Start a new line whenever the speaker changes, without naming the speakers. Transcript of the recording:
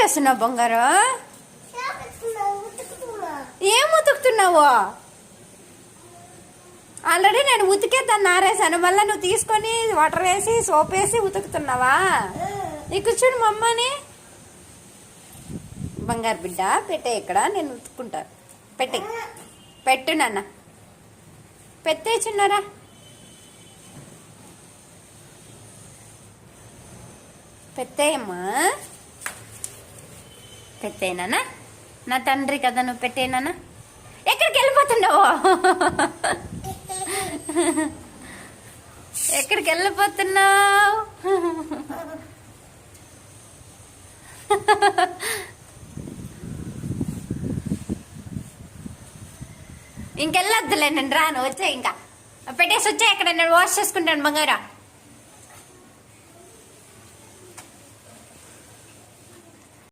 చేస్తున్నావు బంగారు? ఏం ఉతుకుతున్నావు? ఆల్రెడీ నేను ఉతికేద్దాన్ని ఆరేసాను, మళ్ళీ నువ్వు తీసుకొని వాటర్ వేసి సోప్ వేసి ఉతుకుతున్నావా? నీకు చూడు మా అమ్మని. బంగారు బిడ్డ పెట్టే, ఇక్కడ నేను ఉతుక్కుంటాను. పెట్టు నాన్న, పెట్టే చిన్నారా. పెట్టేయమ్మా, పెట్టేనా? నా తండ్రి కదా, నువ్వు పెట్టేనా? ఎక్కడికి వెళ్ళిపోతున్నావు? ఎక్కడికి వెళ్ళిపోతున్నావు? ఇంకెళ్ళొద్దులే, నేను రాను. వచ్చాయి, ఇంకా పెట్టేసి వచ్చాయి. ఇక్కడ నేను వాష్ చేసుకుంటాను బంగారా.